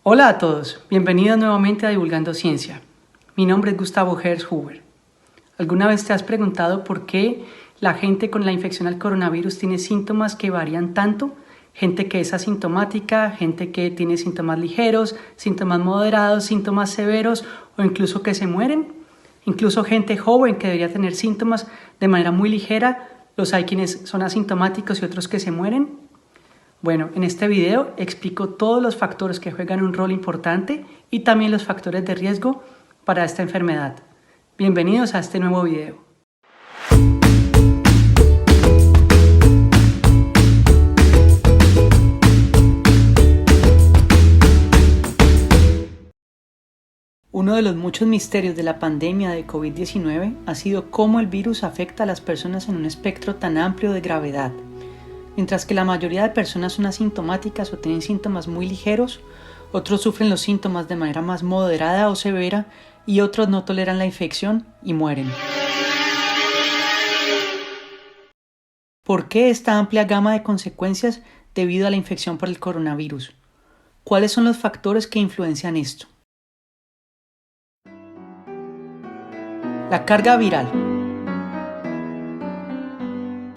Hola a todos, bienvenidos nuevamente a Divulgando Ciencia. Mi nombre es Gustavo Herz-Huber. ¿Alguna vez te has preguntado por qué la gente con la infección al coronavirus tiene síntomas que varían tanto? Gente que es asintomática, gente que tiene síntomas ligeros, síntomas moderados, síntomas severos o incluso que se mueren. Incluso gente joven que debería tener síntomas de manera muy ligera, los hay quienes son asintomáticos y otros que se mueren. Bueno, en este video explico todos los factores que juegan un rol importante y también los factores de riesgo para esta enfermedad. Bienvenidos a este nuevo video. Uno de los muchos misterios de la pandemia de COVID-19 ha sido cómo el virus afecta a las personas en un espectro tan amplio de gravedad. Mientras que la mayoría de personas son asintomáticas o tienen síntomas muy ligeros, otros sufren los síntomas de manera más moderada o severa y otros no toleran la infección y mueren. ¿Por qué esta amplia gama de consecuencias debido a la infección por el coronavirus? ¿Cuáles son los factores que influencian esto? La carga viral.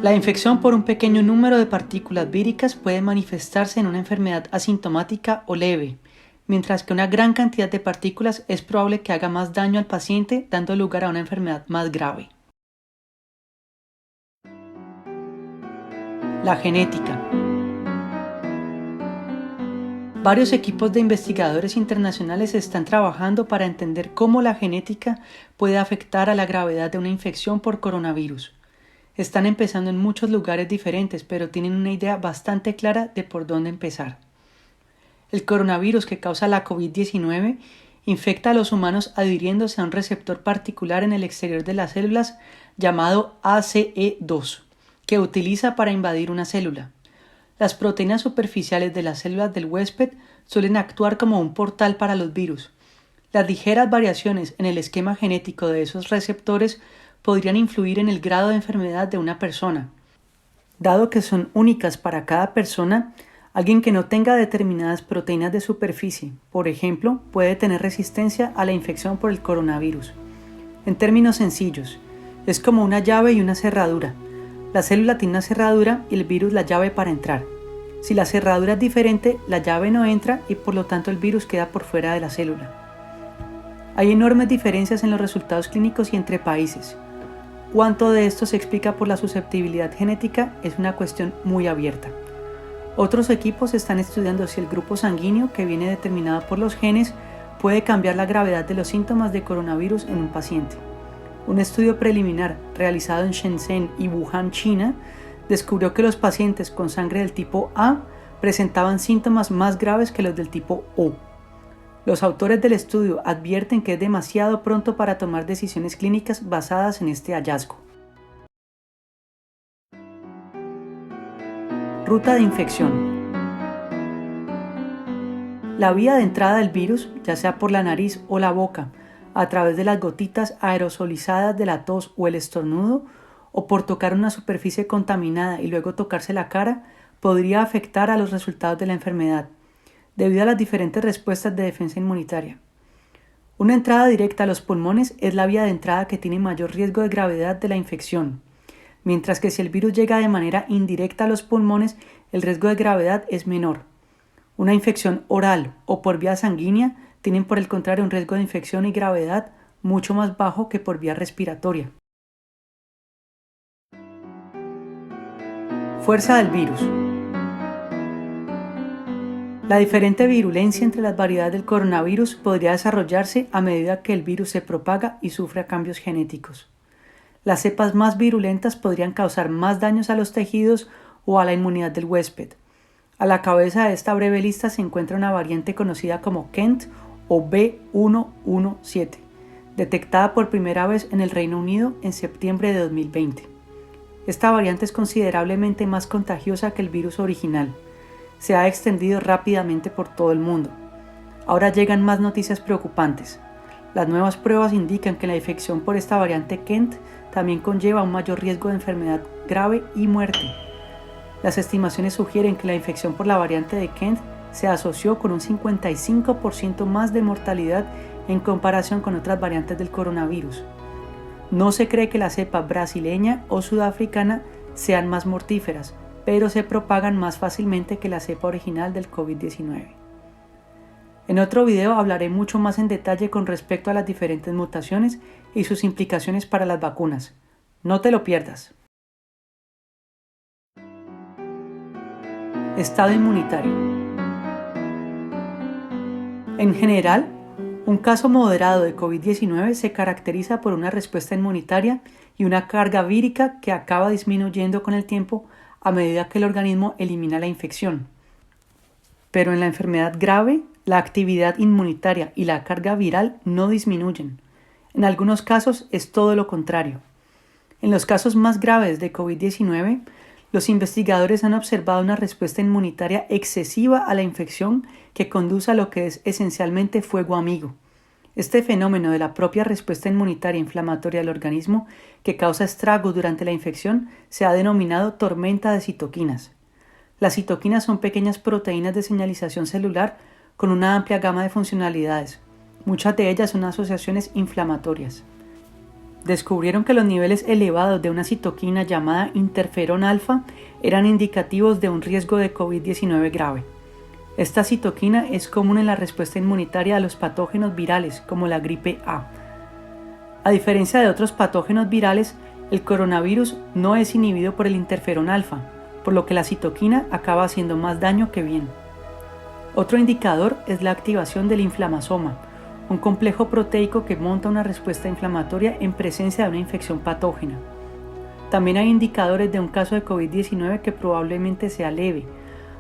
La infección por un pequeño número de partículas víricas puede manifestarse en una enfermedad asintomática o leve, mientras que una gran cantidad de partículas es probable que haga más daño al paciente, dando lugar a una enfermedad más grave. La genética. Varios equipos de investigadores internacionales están trabajando para entender cómo la genética puede afectar a la gravedad de una infección por coronavirus. Están empezando en muchos lugares diferentes, pero tienen una idea bastante clara de por dónde empezar. El coronavirus que causa la COVID-19 infecta a los humanos adhiriéndose a un receptor particular en el exterior de las células llamado ACE2, que utiliza para invadir una célula. Las proteínas superficiales de las células del huésped suelen actuar como un portal para los virus. Las ligeras variaciones en el esquema genético de esos receptores podrían influir en el grado de enfermedad de una persona. Dado que son únicas para cada persona, alguien que no tenga determinadas proteínas de superficie, por ejemplo, puede tener resistencia a la infección por el coronavirus. En términos sencillos, es como una llave y una cerradura. La célula tiene una cerradura y el virus la llave para entrar. Si la cerradura es diferente, la llave no entra y por lo tanto el virus queda por fuera de la célula. Hay enormes diferencias en los resultados clínicos y entre países. Cuánto de esto se explica por la susceptibilidad genética es una cuestión muy abierta. Otros equipos están estudiando si el grupo sanguíneo que viene determinado por los genes puede cambiar la gravedad de los síntomas de coronavirus en un paciente. Un estudio preliminar realizado en Shenzhen y Wuhan, China, descubrió que los pacientes con sangre del tipo A presentaban síntomas más graves que los del tipo O. Los autores del estudio advierten que es demasiado pronto para tomar decisiones clínicas basadas en este hallazgo. Ruta de infección. La vía de entrada del virus, ya sea por la nariz o la boca, a través de las gotitas aerosolizadas de la tos o el estornudo, o por tocar una superficie contaminada y luego tocarse la cara, podría afectar a los resultados de la enfermedad, debido a las diferentes respuestas de defensa inmunitaria. Una entrada directa a los pulmones es la vía de entrada que tiene mayor riesgo de gravedad de la infección, mientras que si el virus llega de manera indirecta a los pulmones, el riesgo de gravedad es menor. Una infección oral o por vía sanguínea tienen por el contrario un riesgo de infección y gravedad mucho más bajo que por vía respiratoria. Fuerza del virus. La diferente virulencia entre las variedades del coronavirus podría desarrollarse a medida que el virus se propaga y sufre cambios genéticos. Las cepas más virulentas podrían causar más daños a los tejidos o a la inmunidad del huésped. A la cabeza de esta breve lista se encuentra una variante conocida como Kent o B117, detectada por primera vez en el Reino Unido en septiembre de 2020. Esta variante es considerablemente más contagiosa que el virus original. Se ha extendido rápidamente por todo el mundo. Ahora llegan más noticias preocupantes. Las nuevas pruebas indican que la infección por esta variante Kent también conlleva un mayor riesgo de enfermedad grave y muerte. Las estimaciones sugieren que la infección por la variante de Kent se asoció con un 55% más de mortalidad en comparación con otras variantes del coronavirus. No se cree que la cepa brasileña o sudafricana sean más mortíferas, pero se propagan más fácilmente que la cepa original del COVID-19. En otro video hablaré mucho más en detalle con respecto a las diferentes mutaciones y sus implicaciones para las vacunas. No te lo pierdas. Estado inmunitario. En general, un caso moderado de COVID-19 se caracteriza por una respuesta inmunitaria y una carga vírica que acaba disminuyendo con el tiempo a medida que el organismo elimina la infección. Pero en la enfermedad grave, la actividad inmunitaria y la carga viral no disminuyen. En algunos casos es todo lo contrario. En los casos más graves de COVID-19, los investigadores han observado una respuesta inmunitaria excesiva a la infección que conduce a lo que es esencialmente fuego amigo. Este fenómeno de la propia respuesta inmunitaria inflamatoria del organismo que causa estragos durante la infección se ha denominado tormenta de citoquinas. Las citoquinas son pequeñas proteínas de señalización celular con una amplia gama de funcionalidades. Muchas de ellas son asociaciones inflamatorias. Descubrieron que los niveles elevados de una citoquina llamada interferón alfa eran indicativos de un riesgo de COVID-19 grave. Esta citoquina es común en la respuesta inmunitaria a los patógenos virales, como la gripe A. A diferencia de otros patógenos virales, el coronavirus no es inhibido por el interferón alfa, por lo que la citoquina acaba haciendo más daño que bien. Otro indicador es la activación del inflamasoma, un complejo proteico que monta una respuesta inflamatoria en presencia de una infección patógena. También hay indicadores de un caso de COVID-19 que probablemente sea leve,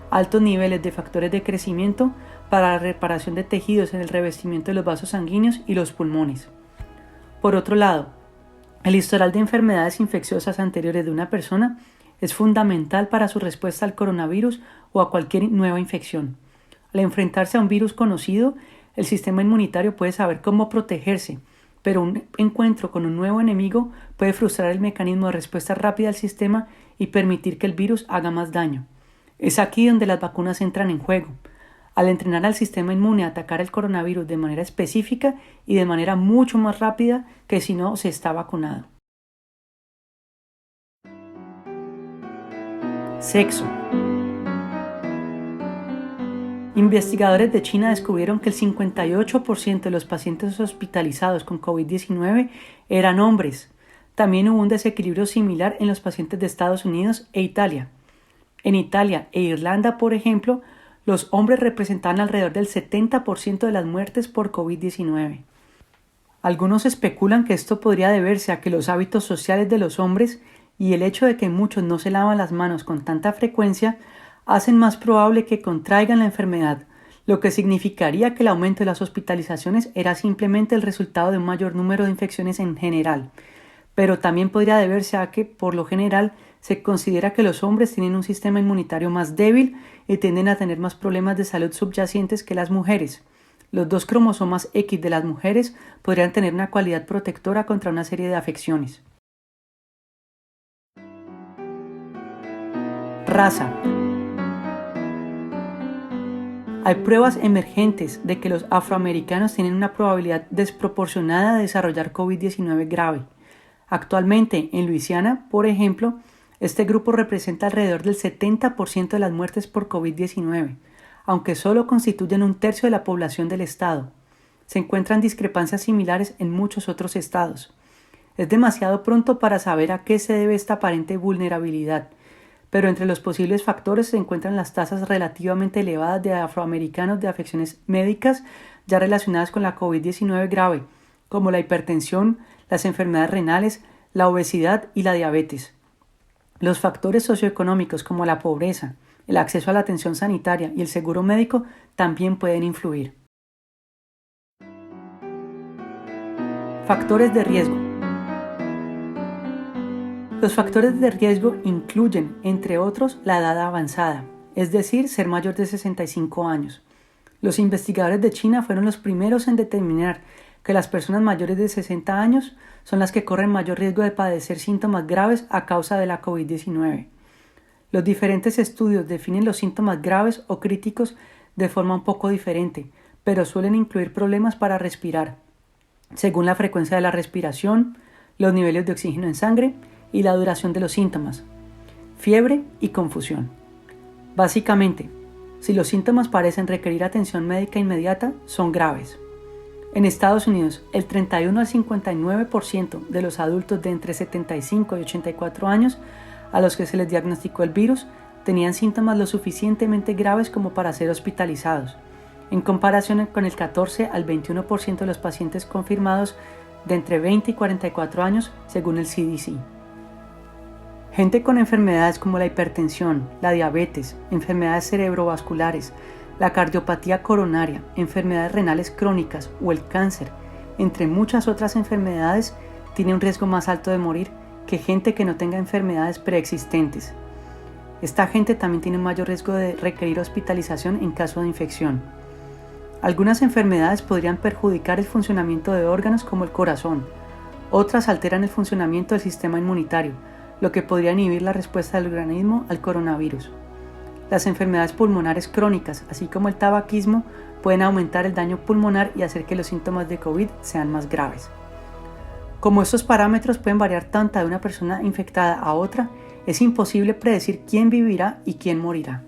altos niveles de factores de crecimiento para la reparación de tejidos en el revestimiento de los vasos sanguíneos y los pulmones. Por otro lado, el historial de enfermedades infecciosas anteriores de una persona es fundamental para su respuesta al coronavirus o a cualquier nueva infección. Al enfrentarse a un virus conocido, el sistema inmunitario puede saber cómo protegerse, pero un encuentro con un nuevo enemigo puede frustrar el mecanismo de respuesta rápida del sistema y permitir que el virus haga más daño. Es aquí donde las vacunas entran en juego, al entrenar al sistema inmune a atacar el coronavirus de manera específica y de manera mucho más rápida que si no se está vacunado. Sexo. Investigadores de China descubrieron que el 58% de los pacientes hospitalizados con COVID-19 eran hombres. También hubo un desequilibrio similar en los pacientes de Estados Unidos e Italia. En Italia e Irlanda, por ejemplo, los hombres representaban alrededor del 70% de las muertes por COVID-19. Algunos especulan que esto podría deberse a que los hábitos sociales de los hombres y el hecho de que muchos no se lavan las manos con tanta frecuencia hacen más probable que contraigan la enfermedad, lo que significaría que el aumento de las hospitalizaciones era simplemente el resultado de un mayor número de infecciones en general, pero también podría deberse a que, por lo general, se considera que los hombres tienen un sistema inmunitario más débil y tienden a tener más problemas de salud subyacentes que las mujeres. Los 2 cromosomas X de las mujeres podrían tener una cualidad protectora contra una serie de afecciones. Raza. Hay pruebas emergentes de que los afroamericanos tienen una probabilidad desproporcionada de desarrollar COVID-19 grave. Actualmente, en Luisiana, por ejemplo, este grupo representa alrededor del 70% de las muertes por COVID-19, aunque solo constituyen 1/3 de la población del estado. Se encuentran discrepancias similares en muchos otros estados. Es demasiado pronto para saber a qué se debe esta aparente vulnerabilidad, pero entre los posibles factores se encuentran las tasas relativamente elevadas de afroamericanos de afecciones médicas ya relacionadas con la COVID-19 grave, como la hipertensión, las enfermedades renales, la obesidad y la diabetes. Los factores socioeconómicos como la pobreza, el acceso a la atención sanitaria y el seguro médico también pueden influir. Factores de riesgo. Los factores de riesgo incluyen, entre otros, la edad avanzada, es decir, ser mayor de 65 años. Los investigadores de China fueron los primeros en determinar que las personas mayores de 60 años son las que corren mayor riesgo de padecer síntomas graves a causa de la COVID-19. Los diferentes estudios definen los síntomas graves o críticos de forma un poco diferente, pero suelen incluir problemas para respirar, según la frecuencia de la respiración, los niveles de oxígeno en sangre y la duración de los síntomas, fiebre y confusión. Básicamente, si los síntomas parecen requerir atención médica inmediata, son graves. En Estados Unidos, el 31 al 59% de los adultos de entre 75 y 84 años a los que se les diagnosticó el virus tenían síntomas lo suficientemente graves como para ser hospitalizados, en comparación con el 14 al 21% de los pacientes confirmados de entre 20 y 44 años, según el CDC. Gente con enfermedades como la hipertensión, la diabetes, enfermedades cerebrovasculares, la cardiopatía coronaria, enfermedades renales crónicas o el cáncer, entre muchas otras enfermedades, tiene un riesgo más alto de morir que gente que no tenga enfermedades preexistentes. Esta gente también tiene un mayor riesgo de requerir hospitalización en caso de infección. Algunas enfermedades podrían perjudicar el funcionamiento de órganos como el corazón. Otras alteran el funcionamiento del sistema inmunitario, lo que podría inhibir la respuesta del organismo al coronavirus. Las enfermedades pulmonares crónicas, así como el tabaquismo, pueden aumentar el daño pulmonar y hacer que los síntomas de COVID sean más graves. Como estos parámetros pueden variar tanto de una persona infectada a otra, es imposible predecir quién vivirá y quién morirá.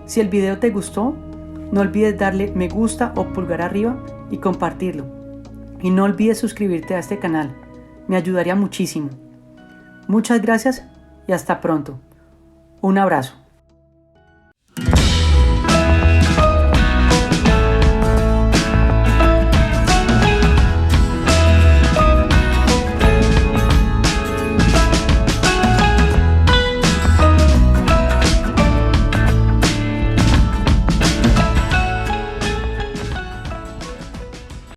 Si el video te gustó, no olvides darle me gusta o pulgar arriba y compartirlo. Y no olvides suscribirte a este canal, me ayudaría muchísimo. Muchas gracias y hasta pronto. Un abrazo.